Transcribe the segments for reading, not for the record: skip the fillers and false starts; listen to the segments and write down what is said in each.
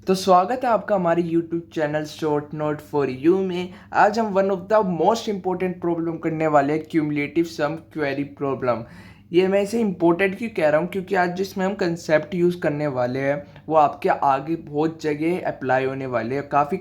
तो स्वागत है आपका हमारे YouTube channel short note for you में। आज हम one of the most important problem करने वाले हैं, क्यूमुलेटिव सम क्वेरी प्रॉब्लम। ये मैं इसे इम्पोर्टेंट क्यों कह रहा हूँ, क्योंकि आज जिसमें हम कंसेप्ट यूज़ करने वाले हैं वो आपके आगे बहुत जगह अप्लाई होने वाले हैं। काफ़ी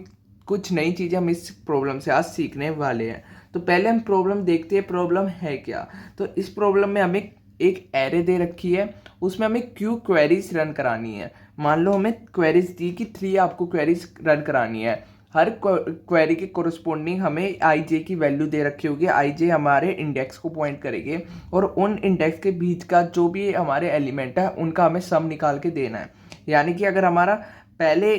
कुछ नई चीज़ें हम इस प्रॉब्लम से आज सीखने वाले हैं। तो पहले हम प्रॉब्लम देखते हैं, प्रॉब्लम है क्या। तो इस प्रॉब्लम में हमें एक एरे दे रखी है, उसमें हमें क्यू क्वेरीज रन करानी है। मान लो हमें क्वेरीज दी कि 3 आपको क्वेरीज रन करानी है। हर क्वेरी के कोरस्पोंडिंग हमें आई जे की वैल्यू दे रखी होगी। आई जे हमारे इंडेक्स को पॉइंट करेंगे और उन इंडेक्स के बीच का जो भी हमारे एलिमेंट है उनका हमें सम निकाल के देना है। यानी कि अगर हमारा पहले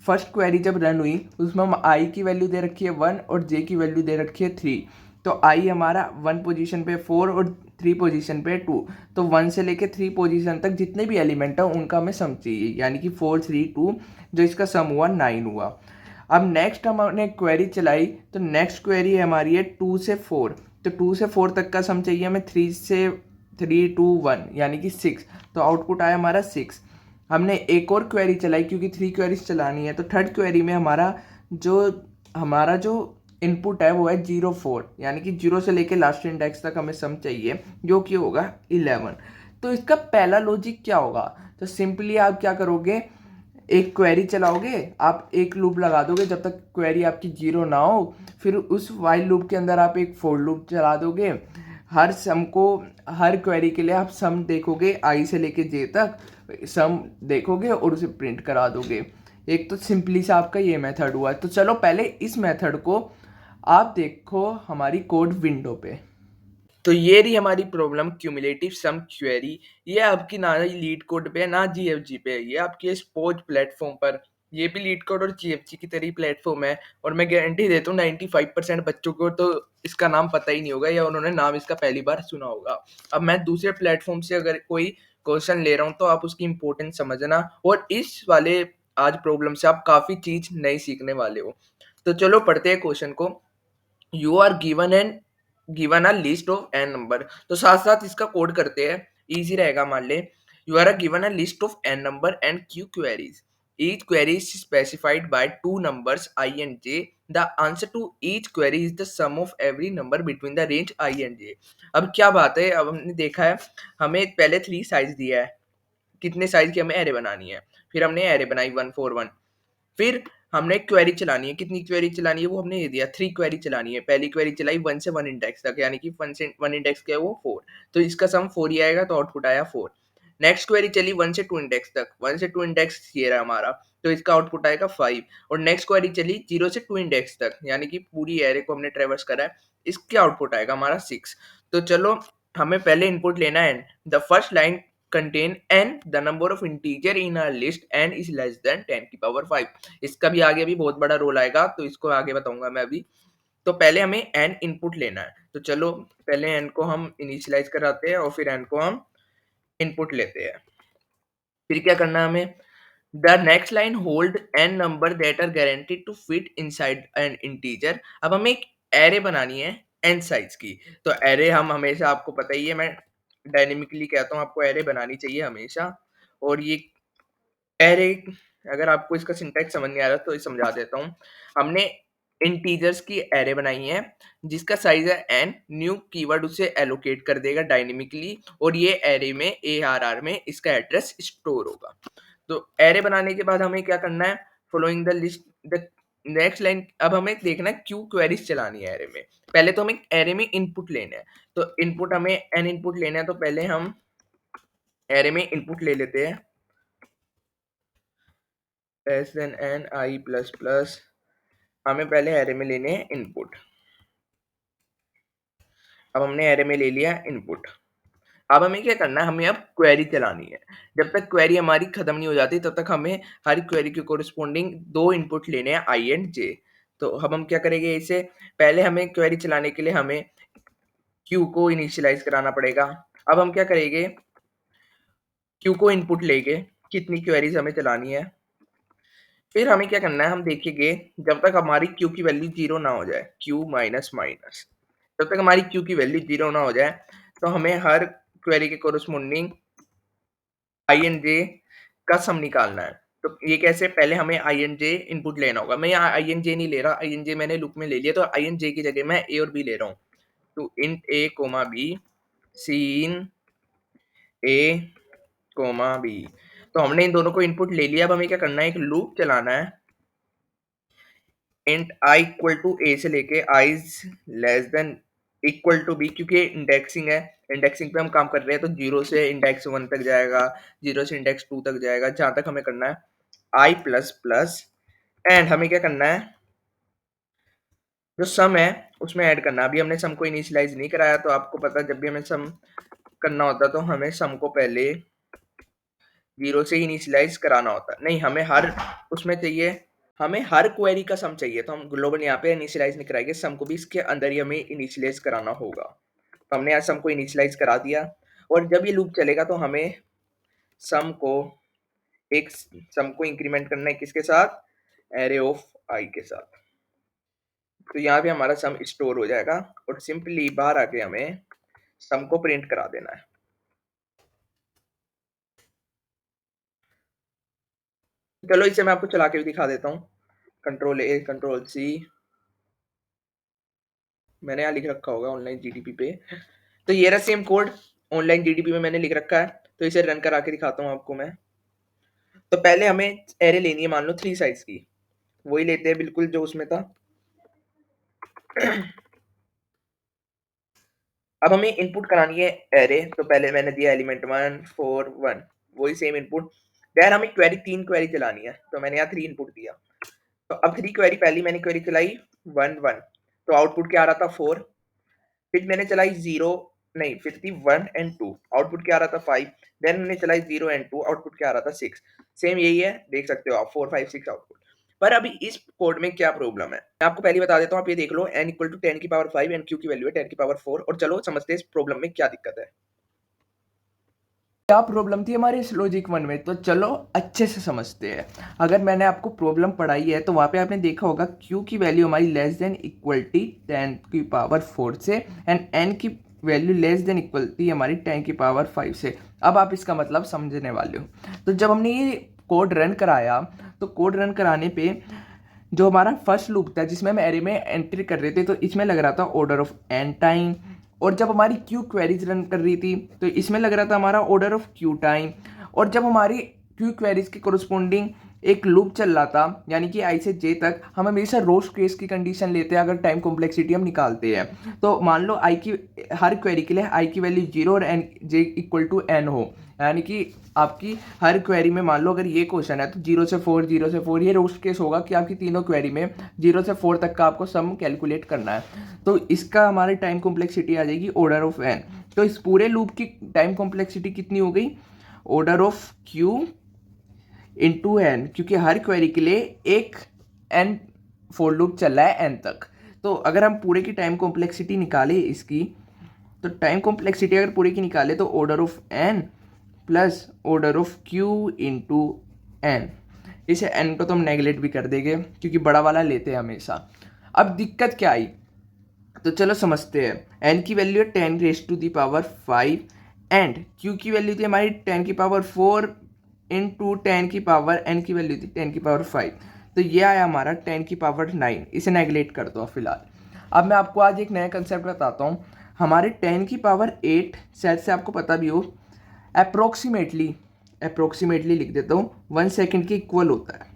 फर्स्ट क्वेरी जब रन हुई उसमें हम आई की वैल्यू दे रखी है 1 और जे की वैल्यू दे रखी है 3। तो आई हमारा 1 पोजीशन पे 4 और 3 पोजीशन पे 2। तो 1 से लेके 3 पोजीशन तक जितने भी एलिमेंट है उनका हमें सम चाहिए, यानी कि 4 3 2, जो इसका सम हुआ 9 हुआ। अब नेक्स्ट हमने क्वेरी चलाई, तो नेक्स्ट क्वेरी हमारी है 2 से 4। तो 2 से 4 तक का सम चाहिए हमें 3 से 3 2 1, यानी कि 6। तो आउटपुट आया हमारा 6। हमने एक और क्वेरी चलाई क्योंकि 3 क्वेरीज चलानी है। तो थर्ड क्वेरी में हमारा जो इनपुट है वो है 0 4, यानी कि 0 से लेके लास्ट इंडेक्स तक हमें सम चाहिए, जो कि होगा 11। तो इसका पहला लॉजिक क्या होगा। तो सिंपली आप क्या करोगे, एक क्वेरी चलाओगे, आप एक लूप लगा दोगे जब तक क्वेरी आपकी 0 ना हो। फिर उस वाइल लूप के अंदर आप एक फोर लूप चला दोगे। हर क्वेरी के लिए आप सम देखोगे, आई से लेके जे तक सम देखोगे और उसे प्रिंट करा दोगे। एक तो सिंपली सा आपका ये मेथड हुआ। तो चलो पहले इस मेथड को आप देखो हमारी कोड विंडो पे। तो ये रही हमारी प्रॉब्लम, क्यूमुलेटिव सम क्वेरी। ये आपकी ना लीड कोड पे है ना जीएफजी पे है, ये आपकी स्पोर्ट प्लेटफॉर्म पर। ये भी लीड कोड और जीएफजी की तरह प्लेटफॉर्म है। और मैं गारंटी देता हूँ 95% बच्चों को तो इसका नाम पता ही नहीं होगा, या उन्होंने नाम इसका पहली बार सुना होगा। अब मैं दूसरे प्लेटफॉर्म से अगर कोई क्वेश्चन ले रहा हूँ तो आप उसकी इंपॉर्टेंस समझना, और इस वाले आज प्रॉब्लम से आप काफ़ी चीज़ नई सीखने वाले हो। तो चलो पढ़ते हैं क्वेश्चन को। You are given a list of N number. तो साथ साथ इसका कोड करते हैं, इजी रहेगा। मान ले you are given a list of N number and Q queries. Each query is specified by two numbers I and j. The answer to each query is the sum of every number between the range I and j. अब क्या बात है, अब हमने देखा है हमें पहले 3 साइज दिया है, कितने साइज की हमें एरे बनानी है। फिर हमने एरे बनाई 1 4 1। फिर हमने क्वेरी चलानी है, कितनी क्वेरी चलानी है वो हमने ये दिया, 3 क्वेरी चलानी है। पहली क्वेरी चलाई 1 से 1 इंडेक्स तक, यानी कि 1 से 1 इंडेक्स क्या है वो 4। तो इसका सम 4 ही आएगा, तो आउटपुट आया 4। नेक्स्ट क्वेरी चली 1 से 2 इंडेक्स तक, 1 से 2 इंडेक्स ये रहा हमारा, तो इसका आउटपुट आएगा 5। और नेक्स्ट क्वेरी चली 0 से 2 इंडेक्स तक, यानी कि पूरी एरे को हमने ट्रैवर्स करा है, इसका आउटपुट आएगा हमारा 6। तो चलो हमें पहले इनपुट लेना है। The first line contain n, the number of integer in a list n is less than 10 की पावर 5। इसका भी आगे अभी बहुत बड़ा रोल आएगा, तो इसको आगे बताऊंगा मैं अभी। तो पहले हमें n इनपुट लेना है, तो चलो पहले n को हम इनिशियलाइज कराते हैं और फिर n को हम इनपुट लेते हैं। फिर क्या करना है हमें, the next line hold n number that are guaranteed to fit inside an integer. अब हमें एक एरे बनानी है n साइज की। तो एरे हम हमेशा, आपको पता ही है, मैं डायनेमिकली कहता हूँ आपको एरे बनानी चाहिए हमेशा। और ये एरे, अगर आपको इसका सिंटैक्स समझ नहीं आ रहा तो ये समझा देता हूँ। हमने इंटीजर्स की एरे बनाई है जिसका साइज है n। न्यू कीवर्ड उसे एलोकेट कर देगा डायनेमिकली, और ये एरे में ARR में इसका एड्रेस स्टोर होगा। तो एरे बनाने के बाद हमें क्या करना है, following the list the next line. अब हमें देखना है क्यू क्वेरीज चलानी है एरे में। पहले तो हमें एरे में इनपुट लेना है, तो इनपुट हमें n इनपुट लेना है। तो पहले हम एरे में इनपुट ले लेते हैं, लेस देन एन आई प्लस प्लस। हमें पहले एरे में लेने हैं इनपुट। अब हमने एरे में ले लिया इनपुट। अब हमें क्या करना है, हमें अब क्वेरी चलानी है। जब तक क्वेरी हमारी खत्म नहीं हो जाती तब तक हमें हर क्वेरी के कोरिस्पोंडिंग 2 इनपुट लेने हैं आई एंड जे। तो अब हम क्या करेंगे, इसे पहले हमें क्वेरी चलाने के लिए हमें क्यू को इनिशियलाइज कराना पड़ेगा। अब हम क्या करेंगे, क्यू को इनपुट लेके कितनी क्वेरीज हमें चलानी है। फिर हमें क्या करना है, हम देखेंगे जब तक हमारी क्यू की वैल्यू 0 ना हो जाए, क्यू माइनस माइनस, जब तक हमारी क्यू की वैल्यू 0 ना हो जाए, तो हमें हर क्वेरी के कोरस्पोंडिंग आई एंड जे का सम निकालना है। तो ये कैसे, पहले हमें INJ इनपुट लेना होगा। मैं यहाँ INJ नहीं ले रहा, INJ मैंने लूप में ले लिया, तो INJ की जगह मैं A और B ले रहा हूँ। तो int A, B, sin A, B। तो हमने इन दोनों को इनपुट ले लिया। अब हमें क्या करना है, एक लूप चलाना है int I equal to A से लेके I is less than equal to B, क्योंकि इंडेक्सिंग है, इंडेक्सिंग पे हम काम कर रहे हैं, तो 0 से इंडेक्स 1 तक जाएगा, 0 से इंडेक्स 2 तक जाएगा, जहां तक हमें करना है I प्लस प्लस, एंड हमें क्या करना है, जो सम है उसमें ऐड करना। अभी हमने सम को इनिशियलाइज नहीं कराया, तो आपको पता है जब भी हमें सम करना होता है तो हमें सम को पहले 0 से इनिशियलाइज कराना होता है। नहीं, हमें हर उसमें चाहिए, हमें हर क्वेरी का सम चाहिए, तो हम ग्लोबल यहाँ पे इनिशियलाइज नहीं कराएंगे, सम को भी इसके अंदर ही हमें इनिशियलाइज कराना होगा। तो हमने यहाँ सम को इनिशियलाइज करा दिया, और जब ये लूप चलेगा तो हमें सम को इंक्रीमेंट करना है किसके साथ, एरे ऑफ I के साथ। तो यहाँ पे हमारा सम स्टोर हो जाएगा, और सिंपली बाहर आके हमें सम को प्रिंट करा देना है। चलो इसे मैं आपको चला के भी दिखा देता हूँ। Ctrl+A, Ctrl+C, मैंने यहाँ लिख रखा होगा ऑनलाइन GDP पे। तो ये रहा सेम कोड, ऑनलाइन GDP में मैंने लिख रखा है। तो इसे रन करा के दिखाता हूँ आपको मैं। तो पहले हमें एरे लेनी है, मान लो 3 साइज की, वही लेते हैं बिल्कुल जो उसमें था। अब हमें इनपुट करानी है एरे, तो पहले मैंने दिया एलिमेंट 1 4 1, वही सेम इनपुट। देन हमें तीन क्वेरी चलानी है, तो मैंने यहाँ 3 इनपुट दिया। तो अब 3 क्वेरी, पहली मैंने क्वेरी चलाई 1 1, तो आउटपुट क्या आ रहा था 4। फिर मैंने चलाई 0, नहीं फिर थी 1 एंड 2, आउटपुट क्या आ रहा था 5। देन मैंने चलाई 0 एंड 2, आउटपुट क्या आ रहा था 6। सेम यही है, देख सकते हो आप 4 5 6 आउटपुट। पर अभी इस कोड में क्या प्रॉब्लम है, मैं आपको पहले बता देता हूँ। आप ये देख लो, n इक्वल टू 10 की पावर 5 एंड q की वैल्यू है 10 की पावर 4। और चलो समझते हैं इस प्रॉब्लम में क्या दिक्कत है, क्या प्रॉब्लम थी हमारे इस लॉजिक 1 में। तो चलो अच्छे से समझते हैं। अगर मैंने आपको प्रॉब्लम पढ़ाई है तो वहाँ पे आपने देखा होगा q की वैल्यू हमारी लेस देन इक्वल टी 10 की पावर 4 से, एंड n की value less than equal T हमारी 10 की पावर 5 से। अब आप इसका मतलब समझने वाले हो। तो जब हमने ये कोड रन कराया, तो कोड रन कराने पे जो हमारा फर्स्ट लूप था जिसमें हम एरे में एंट्री कर रहे थे, तो इसमें लग रहा था ऑर्डर ऑफ n टाइम। और जब हमारी क्यू क्वेरीज रन कर रही थी तो इसमें लग रहा था हमारा ऑर्डर ऑफ क्यू टाइम। और जब हमारी क्यू क्वेरीज के कोरस्पोंडिंग एक लूप चल रहा था, यानी कि I से J तक, हम हमेशा रोस्ट केस की कंडीशन लेते हैं अगर टाइम कॉम्प्लेक्सिटी हम निकालते हैं। तो मान लो I की हर क्वेरी के लिए I की वैल्यू 0 और J इक्वल टू n हो, यानी कि आपकी हर क्वेरी में मान लो अगर ये क्वेश्चन है तो 0 से 4 0 से 4, ये रोस्ट केस होगा कि आपकी तीनों क्वेरी में 0 से 4 तक का आपको सम कैलकुलेट करना है। तो इसका हमारी टाइम कॉम्प्लेक्सिटी आ जाएगी ऑर्डर ऑफ n। तो इस पूरे लूप की टाइम कॉम्प्लेक्सिटी कितनी हो गई, order of q into N, क्योंकि हर क्वेरी के लिए एक एन फॉर लूप चल रहा है एन तक। तो अगर हम पूरे की टाइम कॉम्प्लेक्सिटी निकाले इसकी, तो टाइम कॉम्प्लेक्सिटी अगर पूरे की निकाले तो order of N plus order of Q into N. इसे एन को तो हम नेगलेक्ट भी कर देंगे क्योंकि बड़ा वाला लेते हैं हमेशा। अब दिक्कत क्या आई, तो चलो समझते हैं। एन की वैल्यू है 10 raise to the power 5, and Q की वैल्यू थी हमारी 10 की पावर 4 इंटू 10 की पावर एन की वैल्यू थी 10 की पावर 5। तो ये आया हमारा 10 की पावर 9। इसे नेगलेक्ट कर दो फिलहाल। अब मैं आपको आज एक नया कंसेप्ट बताता हूँ। हमारे 10 की पावर 8 शायद से आपको पता भी हो, अप्रोक्सीमेटली लिख देता हूँ, 1 सेकेंड के इक्वल होता है।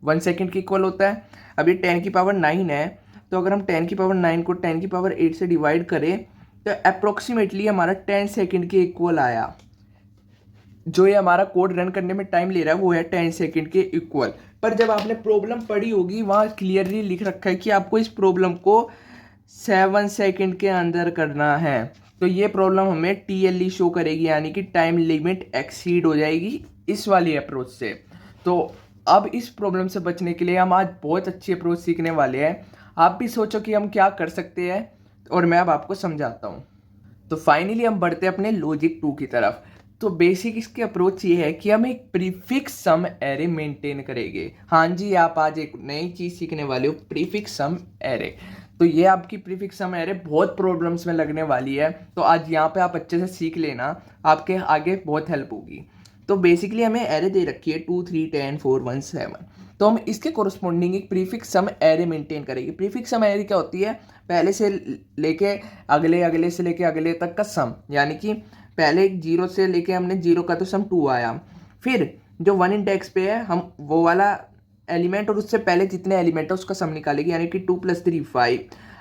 1 सेकेंड के इक्वल होता है। अब ये 10 की पावर 9 है, तो अगर हम 10 की पावर 9 को 10 की पावर 8 से डिवाइड करें तो अप्रोक्सीमेटली हमारा 10 सेकेंड के इक्वल आया। जो ये हमारा कोड रन करने में टाइम ले रहा है वो है 10 सेकेंड के इक्वल। पर जब आपने प्रॉब्लम पढ़ी होगी वहाँ क्लियरली लिख रखा है कि आपको इस प्रॉब्लम को 7 सेकेंड के अंदर करना है। तो ये प्रॉब्लम हमें TLE शो करेगी, यानी कि टाइम लिमिट एक्सीड हो जाएगी इस वाली अप्रोच से। तो अब इस प्रॉब्लम से बचने के लिए हम आज बहुत अच्छी अप्रोच सीखने वाले हैं। आप भी सोचो कि हम क्या कर सकते हैं, और मैं अब आपको समझाता हूँ। तो फाइनली हम बढ़ते हैं अपने लॉजिक 2 की तरफ। तो बेसिक इसकी अप्रोच ये है कि हम एक प्रीफिक्स सम एरे मेंटेन करेंगे। हाँ जी, आप आज एक नई चीज़ सीखने वाले हो, प्रीफिक्स सम एरे। तो ये आपकी प्रीफिक्स सम एरे बहुत प्रॉब्लम्स में लगने वाली है, तो आज यहाँ पे आप अच्छे से सीख लेना, आपके आगे बहुत हेल्प होगी। तो बेसिकली हमें एरे दे रखी है 2 3 10 4 1 7, तो हम इसके कोरस्पॉन्डिंग एक प्रीफिक्स सम एरे मेंटेन करेंगे। प्रीफिक्स सम एरे क्या होती है, पहले से लेके अगले, अगले से लेके अगले तक का सम, यानी कि पहले जीरो से लेके हमने जीरो का तो सम 2 आया, फिर जो 1 इंडेक्स पे है हम वो वाला एलिमेंट और उससे पहले जितने एलिमेंट है उसका सम निकालेंगे, यानी कि 2 + 3 5।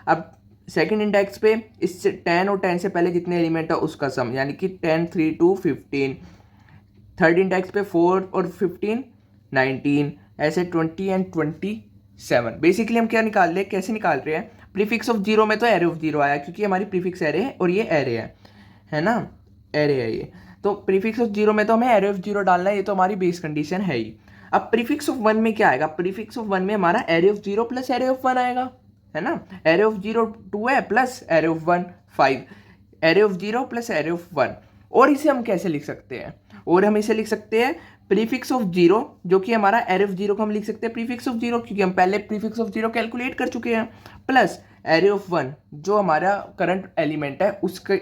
अब सेकंड इंडेक्स पे इससे 10 और 10 से पहले जितने एलिमेंट है उसका सम, यानी कि 10 3 2 15। थर्ड इंडेक्स पे 4 और 15 19, ऐसे 20 एंड 27। बेसिकली हम क्या निकाल रहे हैं, कैसे निकाल रहे हैं, प्रीफिक्स ऑफ जीरो में तो एरे ऑफ जीरो आया क्योंकि हमारी प्रीफिक्स एरे है और ये एरे है ना, एरे है ये। तो प्रीफिक्स ऑफ जीरो में तो हमें एरे ऑफ जीरो डालना है, ये तो हमारी बेस कंडीशन है ही। अब प्रीफिक्स ऑफ वन में क्या आएगा, प्रीफिक्स ऑफ वन में हमारा array of zero plus array of one आएगा, है ना। एरे ऑफ जीरो 2 है plus array of one 5, array of zero plus array of one. और इसे हम कैसे लिख सकते हैं, और हम इसे लिख सकते हैं प्रीफिक्स ऑफ जीरो, जो कि हमारा एरे ऑफ जीरो को हम लिख सकते हैं प्रीफिक्स ऑफ जीरो, क्योंकि हम पहले प्रीफिक्स ऑफ जीरो कैलकुलेट कर चुके हैं, प्लस एरे ऑफ वन जो हमारा करंट एलिमेंट है उसके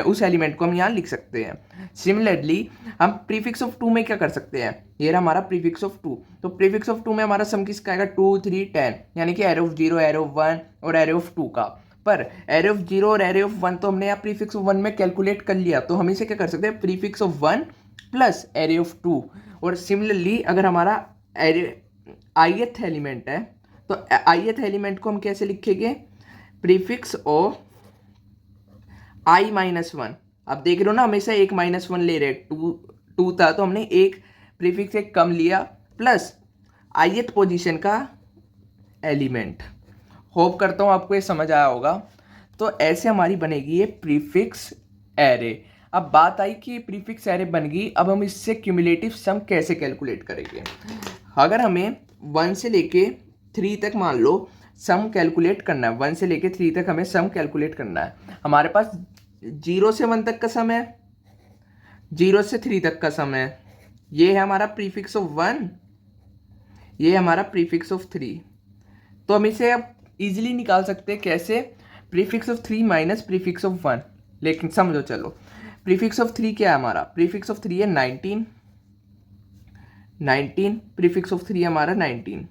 उस एलिमेंट को हम यहाँ लिख सकते हैं। सिमिलरली हम प्रीफिक्स ऑफ टू में क्या कर सकते हैं, ये रहा हमारा प्रीफिक्स ऑफ टू, तो प्रीफिक्स ऑफ टू में हमारा सम किसका आएगा 2 3 10, यानी कि array of zero, array of one और एरे ऑफ टू का। पर एरे ऑफ जीरो और एरे ऑफ वन तो हमने यहाँ प्रीफिक्स ऑफ वन में कैलकुलेट कर लिया, तो हम इसे क्या कर सकते हैं prefix of one plus array of two. और सिमिलरली अगर हमारा एरे आईएथ एलिमेंट है तो आईएथ एलिमेंट को हम कैसे लिखेंगे, prefix of I minus one. अब देख रहे हो ना, हमेशा एक माइनस वन ले रहे, टू टू था तो हमने एक प्रीफिक्स एक कम लिया, प्लस आईएथ पोजीशन का एलिमेंट। होप करता हूँ आपको ये समझ आया होगा। तो ऐसे हमारी बनेगी ये प्रीफिक्स एरे। अब बात आई कि प्रीफिक्स एरे बन गई, अब हम इससे क्यूमुलेटिव सम कैसे कैलकुलेट करेंगे। अगर हमें 1 से लेके 3 तक मान लो सम कैलकुलेट करना है, 1 से लेके 3 तक हमें सम कैलकुलेट करना है, हमारे पास 0 से 1 तक का सम है, 0 से 3 तक का सम है, ये है हमारा प्रीफिक्स ऑफ 1, ये है हमारा प्रीफिक्स ऑफ 3। तो हम इसे अब इजीली निकाल सकते हैं, कैसे, prefix of 3 minus prefix of 1। लेकिन समझो, चलो प्रीफिक्स ऑफ 3 क्या है हमारा, प्रीफिक्स ऑफ 3 है 19, 19 प्रीफिक्स ऑफ 3 हमारा 19,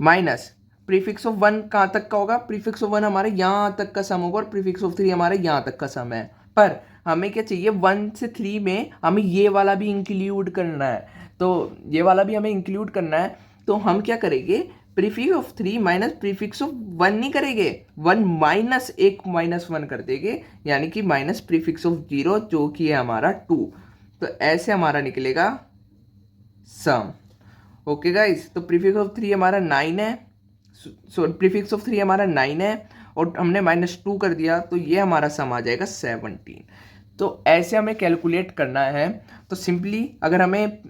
माइनस प्रीफिक्स ऑफ 1 कहाँ तक का होगा, प्रीफिक्स ऑफ 1 हमारे यहाँ तक का सम होगा और प्रीफिक्स ऑफ 3 हमारे यहाँ तक का सम है। पर हमें क्या चाहिए, 1 से 3 में हमें ये वाला भी इंक्लूड करना है, तो ये वाला भी हमें इंक्लूड करना है। तो हम क्या करेंगे, prefix of 3 minus prefix of 1 नहीं करेंगे, 1 माइनस एक माइनस 1 कर देंगे, यानी कि माइनस प्रीफिक्स ऑफ 0 जो कि है हमारा 2। तो ऐसे हमारा निकलेगा सम। ओके गाइस, तो प्रीफिक्स ऑफ 3 हमारा 9 है, सो प्रीफिक्स ऑफ 3 हमारा 9 है और हमने -2 कर दिया, तो ये हमारा सम आ जाएगा 17। तो ऐसे हमें कैलकुलेट करना है। तो सिंपली अगर हमें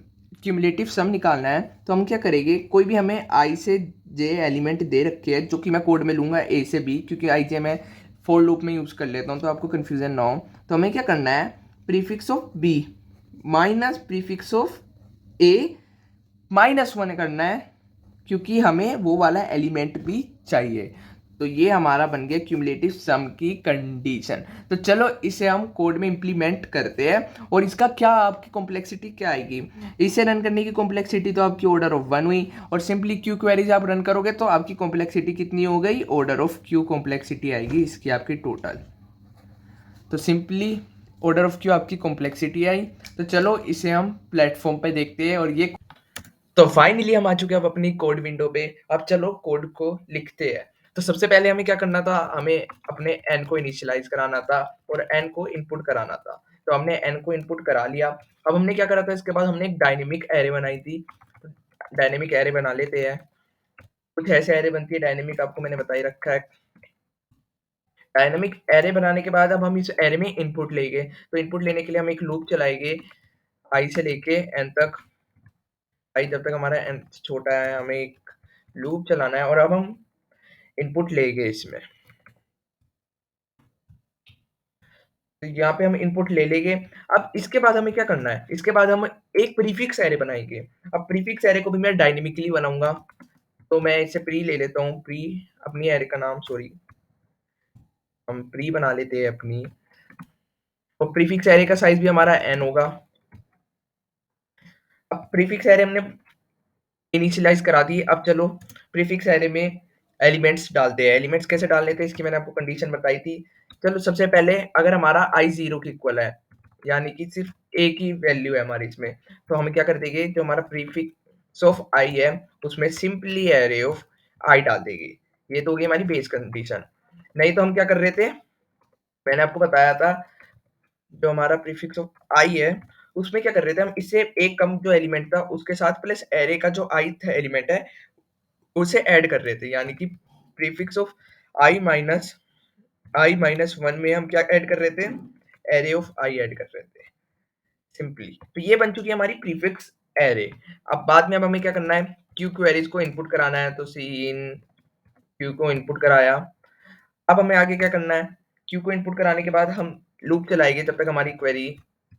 क्यूमुलेटिव सम निकालना है तो हम क्या करेंगे, कोई भी हमें आई से जे एलिमेंट दे रखे हैं, जो कि मैं कोड में लूँगा ए से बी, क्योंकि आई जे मैं फोर लूप में यूज़ कर लेता हूँ तो आपको कन्फ्यूजन ना हो। तो हमें क्या करना है, prefix of B minus prefix of A -1 करना है, क्योंकि हमें वो वाला एलिमेंट भी चाहिए। तो ये हमारा बन गया क्यूमुलेटिव सम की कंडीशन। तो चलो इसे हम कोड में इंप्लीमेंट करते हैं, और इसका क्या आपकी कॉम्प्लेक्सिटी क्या आएगी, इसे रन करने की कॉम्प्लेक्सिटी तो आपकी ऑर्डर ऑफ 1 हुई, और सिंपली क्यू क्वेरीज आप रन करोगे तो आपकी कॉम्प्लेक्सिटी कितनी हो गई, ऑर्डर ऑफ क्यू कॉम्प्लेक्सिटी आएगी इसकी आपकी टोटल। तो सिंपली ऑर्डर ऑफ क्यू आपकी कॉम्प्लेक्सिटी आई। तो चलो इसे हम प्लेटफॉर्म पे देखते हैं, और ये तो फाइनली हम आ चुके हैं अब अपनी कोड विंडो पे। अब चलो कोड को लिखते हैं। तो सबसे पहले हमें क्या करना था, हमें अपने n को इनिशियलाइज कराना था और n को इनपुट कराना था। तो हमने n को इनपुट करा लिया। अब हमने क्या करा था, इसके बाद हमने एक डायनेमिक एरे बनाई थी। डायनेमिक एरे बना लेते हैं। कुछ ऐसे एरे बनती है डायनेमिक, आपको मैंने बता ही रखा है। डायनेमिक एरे बनाने के बाद अब हम इस एरे में इनपुट लेंगे। तो इनपुट लेने के लिए हम एक लूप चलाएंगे i से लेके n तक। i जब तक हमारा n छोटा है हमें एक लूप चलाना है, और अब हम इनपुट लेंगे इसमें। तो यहाँ पे हम इनपुट ले लेंगे। अब इसके बाद हमें क्या करना है, इसके बाद हम एक प्रीफिक्स एरे बनाएंगे। अब प्रीफिक्स एरे को भी मैं डायनेमिकली बनाऊंगा, तो मैं इसे प्री ले लेता हूँ। प्री अपनी एरे का नाम, सॉरी, हम प्री बना लेते हैं अपनी। और प्रीफिक्स एरे का साइज भी हमारा n होगा। अब प्रीफिक्स एरे हमने इनिशियलाइज करा दी। अब चलो प्रीफिक्स एरे में एलिमेंट्स डालते हैं। एलिमेंट्स कैसे डाल लेते हैं इसकी मैंने आपको कंडीशन बताई थी। चलो सबसे पहले अगर हमारा आई 0 के इक्वल है, यानी कि सिर्फ एक ही वैल्यू है हमारी इसमें, तो हम क्या कर देंगे, जो हमारा प्रीफिक्स ऑफ आई है उसमें सिंपली एरे ऑफ आई डाल देंगे। ये तो होगी हमारी बेस कंडीशन। नहीं तो हम क्या कर रहे थे, मैंने आपको बताया था, जो हमारा प्रीफिक्स ऑफ आई है उसमें क्या कर रहे थे हम, इससे एक कम जो एलिमेंट था उसके साथ प्लस एरे का जो ith एलिमेंट है उसे ऐड कर रहे थे, यानी कि प्रीफिक्स ऑफ i-1 में हम क्या ऐड कर रहे थे, एरे ऑफ आई ऐड कर रहे थे सिंपली। तो ये बन चुकी है हमारी प्रीफिक्स एरे। अब बाद में अब हमें क्या करना है, क्यू क्वेरीज को इनपुट कराना है, तो सी इन क्यू को इनपुट कराया। अब हमें आगे क्या करना है, क्यू को इनपुट कराने के बाद हम लूप चलाएंगे जब तक हमारी क्वेरी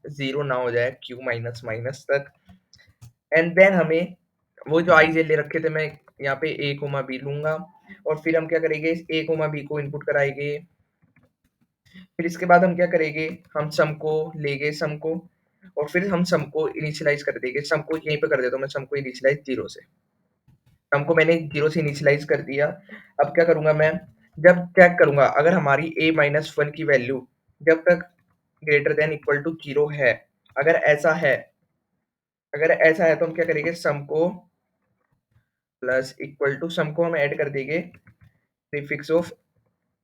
जीरो ना हो जाए, क्यू माइनस माइनस तक। एंड देन हमें वो जो आई जे ले रखे थे, मैं यहाँ पे ए कोमा बी लूंगा, और फिर हम क्या करेंगे, ए कोमा बी को इनपुट कराएंगे। फिर इसके बाद हम क्या करेंगे, हम सम को लेंगे, सम को, और फिर हम सम को इनिशियलाइज कर देंगे। सम को यहीं पे कर देता हूँ मैं, सम को इनिशियलाइज जीरो से। सम को मैंने जीरो से इनिशियलाइज कर दिया। अब क्या करूंगा मैं, जब चेक करूंगा अगर हमारी ए माइनस वन की वैल्यू जब तक greater than equal to zero है, अगर ऐसा है, अगर ऐसा है तो हम क्या करेंगे, सम को प्लस इक्वल टू, सम को हम ऐड कर देंगे prefix of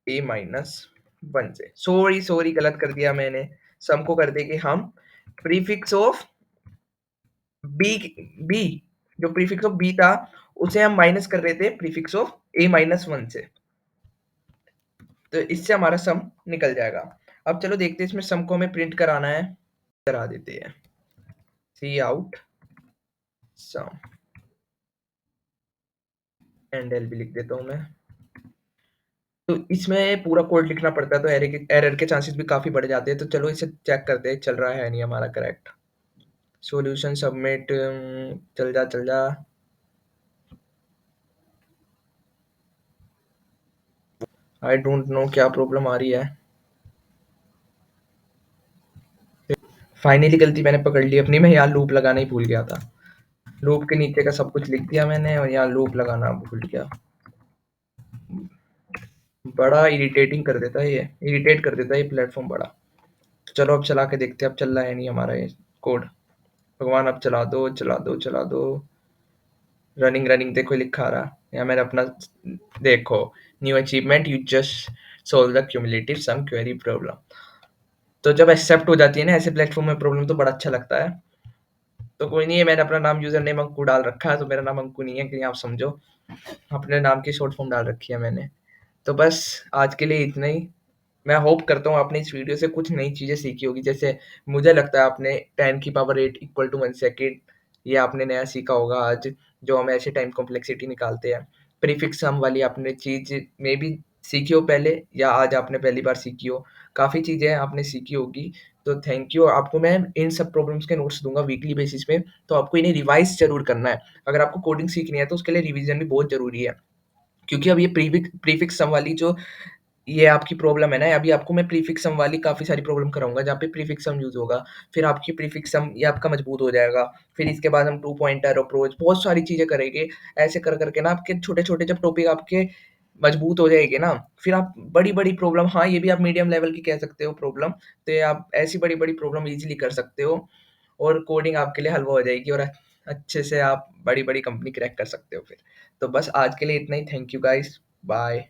A minus one से। सॉरी सॉरी गलत कर दिया मैंने, सम को कर देंगे हम प्रीफिक्स ऑफ बी, बी जो प्रीफिक्स ऑफ बी था उसे हम माइनस कर रहे थे prefix of A minus one से, तो इससे हमारा सम निकल जाएगा। अब चलो देखते हैं इसमें सम को हमें प्रिंट कराना है, करा देते हैं, सी आउट सम, एंड एल भी लिख देता हूँ मैं। तो इसमें पूरा कोड लिखना पड़ता है, तो एरर के चांसेस भी काफ़ी बढ़ जाते हैं। तो चलो इसे चेक करते हैं चल रहा है नहीं हमारा करेक्ट। सॉल्यूशन सबमिट, चल जा चल जा। आई डोंट नो क्या प्रॉब्लम आ रही है। फाइनली गलती मैंने पकड़ ली अपनी, मैं यहाँ लूप लगाना ही भूल गया था। लूप के नीचे का सब कुछ लिख दिया मैंने और यहाँ लूप लगाना भूल गया। बड़ा इरिटेटिंग कर देता है ये, इरिटेट कर देता है ये प्लेटफॉर्म बड़ा। चलो अब चला के देखते हैं, अब चल रहा है नहीं हमारा ये कोड। भगवान अब चला दो चला दो चला दो। रनिंग रनिंग देखो लिखा आ रहा, या मैंने अपना देखो, new achievement, you just solve the cumulative sum query problem. तो जब एक्सेप्ट हो जाती है ना ऐसे प्लेटफॉर्म में प्रॉब्लम, तो बड़ा अच्छा लगता है। तो कोई नहीं है, मैंने अपना नाम यूजर नेम अंकु डाल रखा है, तो मेरा नाम अंकु नहीं है, कहीं आप समझो, अपने नाम की शॉर्ट फॉर्म डाल रखी है मैंने। तो बस आज के लिए इतना ही। मैं होप करता हूँ आपने इस वीडियो से कुछ नई चीज़ें सीखी होगी। जैसे मुझे लगता है आपने 10 की पावर 8 इक्वल टू 1 सेकेंड, ये आपने नया सीखा होगा आज, जो हम ऐसे टाइम कॉम्प्लेक्सिटी निकालते हैं। प्रीफिक्स सम वाली आपने चीज़ में भी सीखी हो पहले, या आज आपने पहली बार सीखी हो, काफ़ी चीज़ें आपने सीखी होगी। तो थैंक यू। आपको मैं इन सब प्रॉब्लम्स के नोट्स दूंगा वीकली बेसिस पे, तो आपको इन्हें रिवाइज जरूर करना है। अगर आपको कोडिंग सीखनी है तो उसके लिए रिवीजन भी बहुत ज़रूरी है, क्योंकि अब ये प्रीफिक्स सम वाली जो ये आपकी प्रॉब्लम है ना, अभी आपको मैं प्रीफिक्स सम वाली काफ़ी सारी प्रॉब्लम कराऊँगा जहाँ पे प्रीफिक्स सम यूज़ होगा। फिर आपकी प्रीफिक्स सम ये आपका मजबूत हो जाएगा। फिर इसके बाद हम टू पॉइंटर अप्रोच, बहुत सारी चीज़ें करेंगे। ऐसे कर करके ना आपके छोटे-छोटे जब टॉपिक आपके मजबूत हो जाएँगे ना, फिर आप बड़ी-बड़ी प्रॉब्लम, हाँ, ये भी आप मीडियम लेवल की कह सकते हो प्रॉब्लम, तो ये आप ऐसी बड़ी-बड़ी प्रॉब्लम ईज़िली कर सकते हो, और कोडिंग आपके लिए हलवा हो जाएगी, और अच्छे से आप बड़ी-बड़ी कंपनी क्रैक कर सकते हो फिर। तो बस आज के लिए इतना ही। Thank you guys, bye.